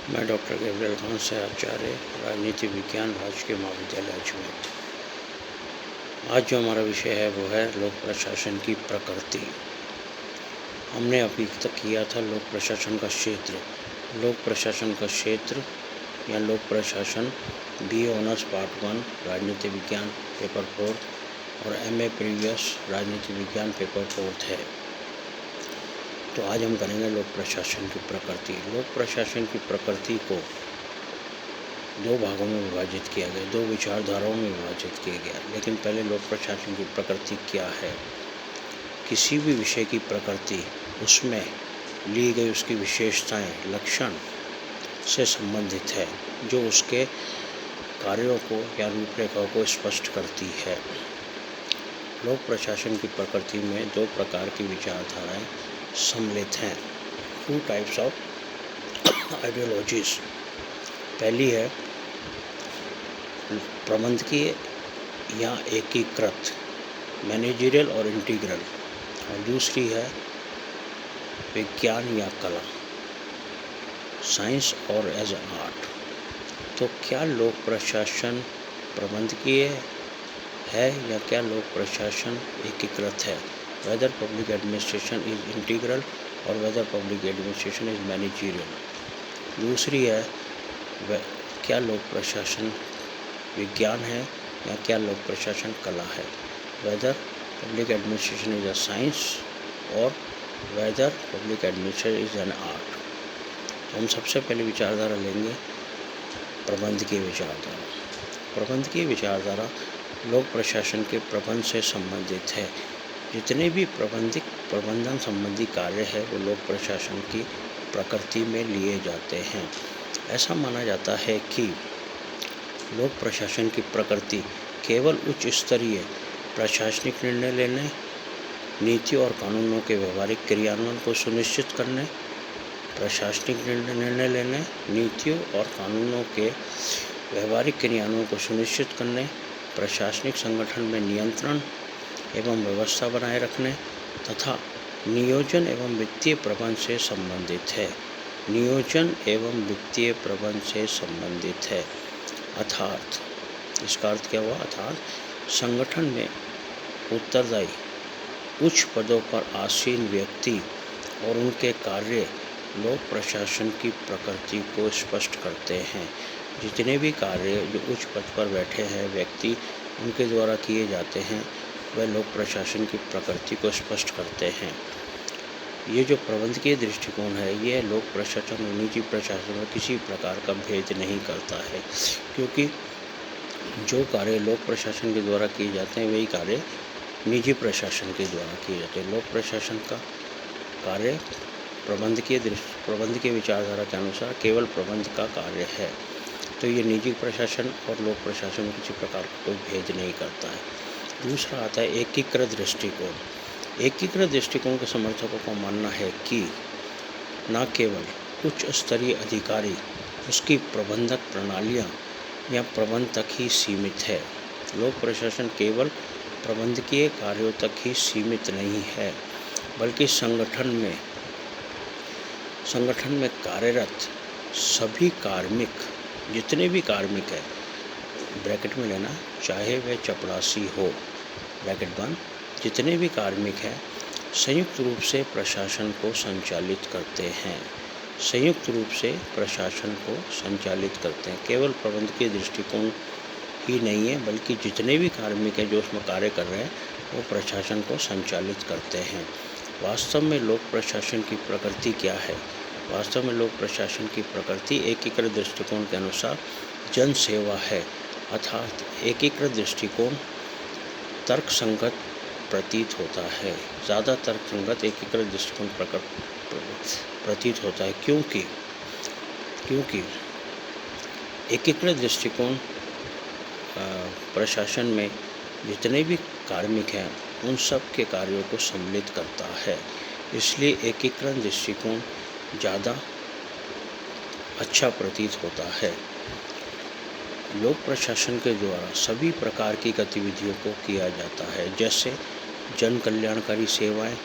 मैं doctor Gabriel Khan से आचार्य राजनीति विज्ञान राजकीय महाविद्यालय अजमेर। आज जो हमारा विषय है वो है लोक प्रशासन की प्रकृति। हमने अभी तक किया था लोक प्रशासन का क्षेत्र। लोक प्रशासन का क्षेत्र या लोक प्रशासन BA ऑनर्स पार्ट 1 राजनीति विज्ञान पेपर 4 और MA प्रीवियस राजनीति विज्ञान पेपर 4 है। तो आज हम करेंगे लोक प्रशासन की प्रकृति। लोक प्रशासन की प्रकृति को दो भागों में विभाजित किया गया, दो विचारधाराओं में विभाजित किया गया। लेकिन पहले लोक प्रशासन की प्रकृति क्या है। किसी भी विषय की प्रकृति उसमें ली गई उसकी विशेषताएं, लक्षण से संबंधित है, जो उसके कार्यों को या रूपरेखा को स्पष्ट करती है। लोक प्रशासन की प्रकृति में दो प्रकार की विचारधाराएं सम्मिलित हैं। 2 टाइप्स ऑफ आइडियोलॉजीज। पहली है प्रबंधकीय या एकीकृत, मैनेजरियल और इंटीग्रल, और दूसरी है विज्ञान या कला, साइंस और एज ए आर्ट। तो क्या लोक प्रशासन प्रबंधकीय है या क्या लोक प्रशासन एकीकृत है? Whether public administration is integral और whether public administration is managerial. दूसरी है क्या लोक प्रशासन विज्ञान है या क्या लोक प्रशासन कला है? Whether public administration is a science और whether public administration is an art. तो हम सबसे पहले विचारधारा लेंगे प्रबंधकीय विचारधारा। प्रबंधकीय विचारधारा लोक प्रशासन के प्रबंध से संबंधित है। जितने भी प्रबंधन संबंधी कार्य है वो लोक प्रशासन की प्रकृति में लिए जाते हैं। ऐसा माना जाता है कि लोक प्रशासन की प्रकृति केवल उच्च स्तरीय प्रशासनिक निर्णय लेने, नीति और कानूनों के व्यवहारिक क्रियान्वयन को सुनिश्चित करने, प्रशासनिक निर्णय लेने, नीतियों और कानूनों के व्यवहारिक क्रियान्वयन को सुनिश्चित करने, प्रशासनिक संगठन में नियंत्रण एवं व्यवस्था बनाए रखने तथा नियोजन एवं वित्तीय प्रबंध से संबंधित है। नियोजन एवं वित्तीय प्रबंध से संबंधित है। अर्थात इसका अर्थ क्या हुआ? अर्थात संगठन में उत्तरदायी उच्च पदों पर आसीन व्यक्ति और उनके कार्य लोक प्रशासन की प्रकृति को स्पष्ट करते हैं। जितने भी कार्य जो उच्च पद पर बैठे हैं व्यक्ति उनके द्वारा किए जाते हैं वह लोक प्रशासन की प्रकृति को स्पष्ट करते हैं। ये जो प्रबंधकीय दृष्टिकोण है यह लोक प्रशासन और निजी प्रशासन में किसी प्रकार का भेद नहीं करता है, क्योंकि जो कार्य लोक प्रशासन के द्वारा किए जाते हैं वही कार्य निजी प्रशासन के द्वारा किए जाते हैं। लोक प्रशासन का कार्य प्रबंधकीय विचारधारा के अनुसार केवल प्रबंध का कार्य है, तो ये निजी प्रशासन और लोक प्रशासन में किसी प्रकार का कोई भेद नहीं करता है। दूसरा आता है एकीकृत दृष्टिकोण। एकीकृत दृष्टिकोण के समर्थकों का मानना है कि न केवल उच्च स्तरीय अधिकारी उसकी प्रबंधक प्रणालियां या प्रबंध तक ही सीमित है। लोक प्रशासन केवल प्रबंधकीय कार्यों तक ही सीमित नहीं है, बल्कि संगठन में कार्यरत सभी कार्मिक, जितने भी कार्मिक हैं, ब्रैकेट में लेना, चाहे वह चपरासी हो, ब्रैकेट बंद, जितने भी कार्मिक हैं संयुक्त रूप से प्रशासन को संचालित करते हैं। संयुक्त रूप से प्रशासन को संचालित करते हैं। केवल प्रबंधकीय दृष्टिकोण ही नहीं है, बल्कि जितने भी कार्मिक हैं जो उसमें कार्य कर रहे हैं वो प्रशासन को संचालित करते हैं। वास्तव में लोक प्रशासन की प्रकृति क्या है? वास्तव में लोक प्रशासन की प्रकृति एकीकृत दृष्टिकोण के अनुसार जन सेवा है। अर्थात एकीकृत दृष्टिकोण तर्कसंगत प्रतीत होता है, ज़्यादा तर्कसंगत एकीकृत दृष्टिकोण प्रतीत होता है। क्योंकि एकीकृत दृष्टिकोण प्रशासन में जितने भी कार्मिक हैं उन सब के कार्यों को सम्मिलित करता है, इसलिए एकीकृत दृष्टिकोण ज़्यादा अच्छा प्रतीत होता है। लोक प्रशासन के द्वारा सभी प्रकार की गतिविधियों को किया जाता है, जैसे जन कल्याणकारी सेवाएं,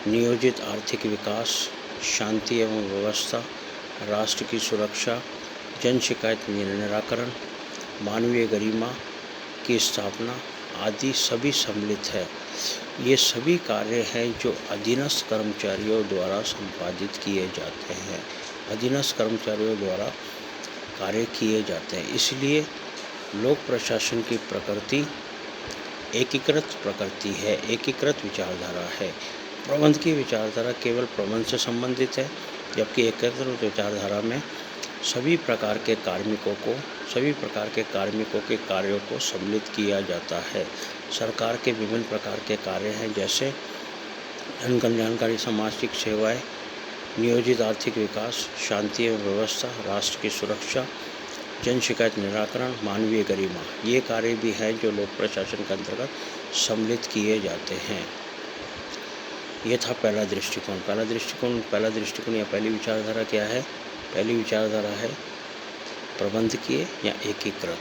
नियोजित आर्थिक विकास, शांति एवं व्यवस्था, राष्ट्र की सुरक्षा, जन शिकायत निराकरण, मानवीय गरिमा की स्थापना आदि सभी सम्मिलित है। ये सभी कार्य हैं जो अधीनस्थ कर्मचारियों द्वारा संपादित किए जाते हैं। अधीनस्थ कर्मचारियों द्वारा कार्य किए जाते हैं। इसलिए लोक प्रशासन की प्रकृति एकीकृत प्रकृति है, एकीकृत विचारधारा है। प्रबंध की विचारधारा केवल प्रबंध से संबंधित है, जबकि एकीकृत विचारधारा में सभी प्रकार के कार्मिकों के कार्यों को सम्मिलित किया जाता है। सरकार के विभिन्न प्रकार के कार्य हैं, जैसे जन कल्याणकारी सामाजिक सेवाएं, नियोजित आर्थिक विकास, शांति एवं व्यवस्था, राष्ट्र की सुरक्षा, जन शिकायत निराकरण, मानवीय गरिमा। ये कार्य भी हैं जो लोक प्रशासन के अंतर्गत सम्मिलित किए जाते हैं। ये था पहला दृष्टिकोण। पहला दृष्टिकोण या पहली विचारधारा क्या है? पहली विचारधारा है प्रबंधकीय या एकीकृत।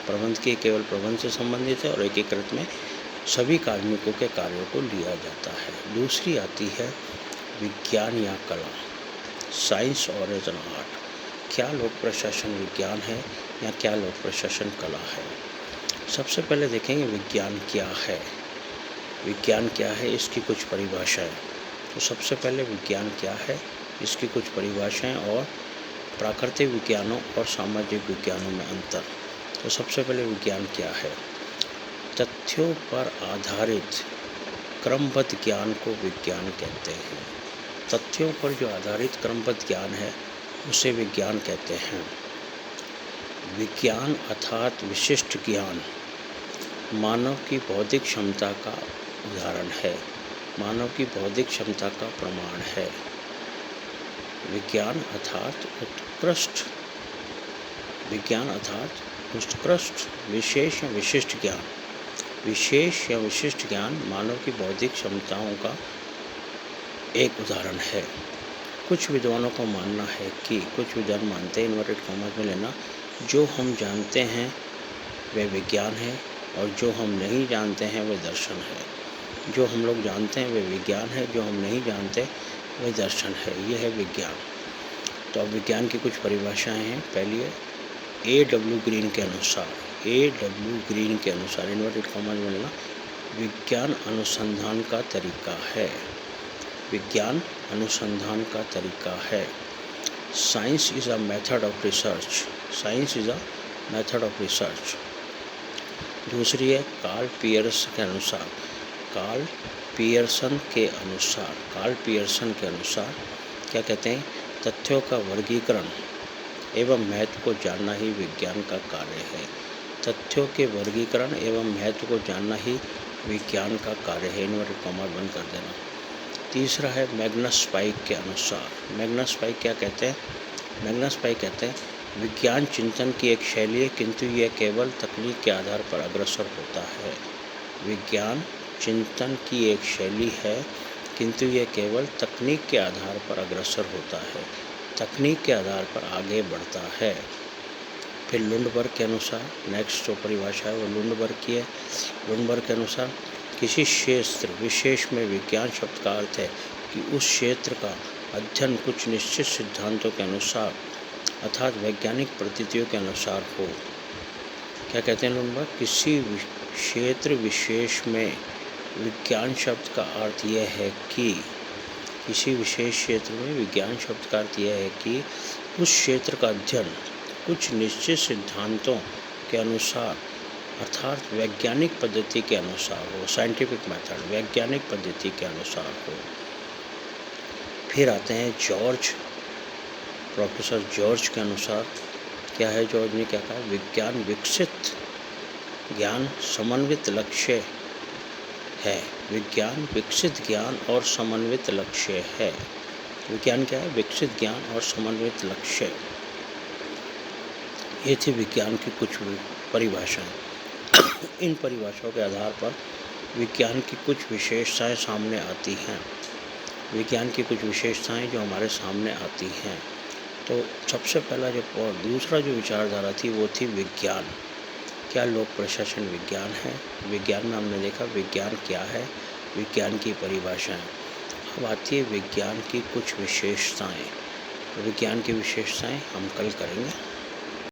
प्रबंधकीय केवल प्रबंध से संबंधित है और एकीकृत में सभी कार्मिकों के कार्यों को लिया जाता है। दूसरी आती है विज्ञान या कला, साइंस और एज एन आर्ट। क्या लोक प्रशासन विज्ञान है या क्या लोक प्रशासन कला है? सबसे पहले देखेंगे विज्ञान क्या है। विज्ञान क्या है, इसकी कुछ परिभाषाएं। तो सबसे पहले विज्ञान क्या है, इसकी कुछ परिभाषाएं और प्राकृतिक विज्ञानों और सामाजिक विज्ञानों में अंतर। तो सबसे पहले विज्ञान क्या है? तथ्यों पर आधारित क्रमबद्ध ज्ञान को विज्ञान कहते हैं। तथ्यों पर जो आधारित क्रमबद्ध ज्ञान है उसे विज्ञान कहते हैं। विज्ञान अर्थात विशिष्ट ज्ञान मानव की बौद्धिक क्षमता का उदाहरण है, मानव की बौद्धिक क्षमता का प्रमाण है। विज्ञान अर्थात उत्कृष्ट विशेष या विशिष्ट ज्ञान। विशेष या विशिष्ट ज्ञान मानव की बौद्धिक क्षमताओं का एक उदाहरण है। कुछ विद्वानों का मानना है कि कुछ विद्वान मानते हैं, इन्वर्टेड कॉमास में लेना, जो हम जानते हैं वह विज्ञान है और जो हम नहीं जानते हैं वह दर्शन है। जो हम लोग जानते हैं वह विज्ञान है, जो हम नहीं जानते वह दर्शन है। यह है विज्ञान। तो अब विज्ञान की कुछ परिभाषाएं हैं। पहली है A.W. ग्रीन के अनुसार, A.W. ग्रीन के अनुसार, इन्वर्टेड कॉमास में लेना, विज्ञान अनुसंधान का तरीका है। विज्ञान अनुसंधान का तरीका है। Science is a method of research. Science is a method of research. दूसरी है कार्ल पियर्सन के अनुसार क्या कहते हैं? तथ्यों का वर्गीकरण एवं महत्व को जानना ही विज्ञान का कार्य है। तथ्यों के वर्गीकरण एवं महत्व को जानना ही विज्ञान का कार्य है। इन्वर्टेड कॉमा बंद कर देना। तीसरा है मैग्नस पाइक के अनुसार। मैग्नस पाइक क्या कहते हैं? मैग्नस पाइक कहते हैं विज्ञान चिंतन की एक शैली है, किंतु यह केवल तकनीक के आधार पर अग्रसर होता है। विज्ञान चिंतन की एक शैली है, किंतु यह केवल तकनीक के आधार पर अग्रसर होता है, तकनीक के आधार पर आगे बढ़ता है। फिर लुंडबर्ग के अनुसार नेक्स्ट जो परिभाषा है वो लुंडबर्ग की है। लुंडबर्ग के अनुसार किसी क्षेत्र विशेष में विज्ञान शब्द का अर्थ है कि उस क्षेत्र का अध्ययन कुछ निश्चित सिद्धांतों के अनुसार अर्थात वैज्ञानिक पद्धतियों के अनुसार हो। क्या कहते हैं लुंडबर्ग? किसी क्षेत्र विशेष में विज्ञान शब्द का अर्थ यह है कि किसी विशेष क्षेत्र में विज्ञान शब्द का अर्थ यह है कि उस क्षेत्र का अध्ययन कुछ निश्चित सिद्धांतों के अनुसार अर्थात वैज्ञानिक पद्धति के अनुसार हो। साइंटिफिक मेथड वैज्ञानिक पद्धति के अनुसार हो। फिर आते हैं प्रोफेसर जॉर्ज के अनुसार क्या है? जॉर्ज ने क्या कहा? विज्ञान विकसित ज्ञान समन्वित लक्ष्य है। विज्ञान विकसित ज्ञान और समन्वित लक्ष्य है। विज्ञान क्या है? विकसित ज्ञान और समन्वित लक्ष्य। ये थी विज्ञान की कुछ परिभाषाएं। इन परिभाषाओं के आधार पर विज्ञान की कुछ विशेषताएं सामने आती हैं। विज्ञान की कुछ विशेषताएं जो हमारे सामने आती हैं। तो सबसे पहला दूसरा जो विचारधारा थी वो थी विज्ञान। क्या लोक प्रशासन विज्ञान है? विज्ञान में हमने देखा विज्ञान क्या है, विज्ञान की परिभाषाएं। अब आती है विज्ञान की कुछ विशेषताएं। विज्ञान की विशेषताएं हम कल करेंगे।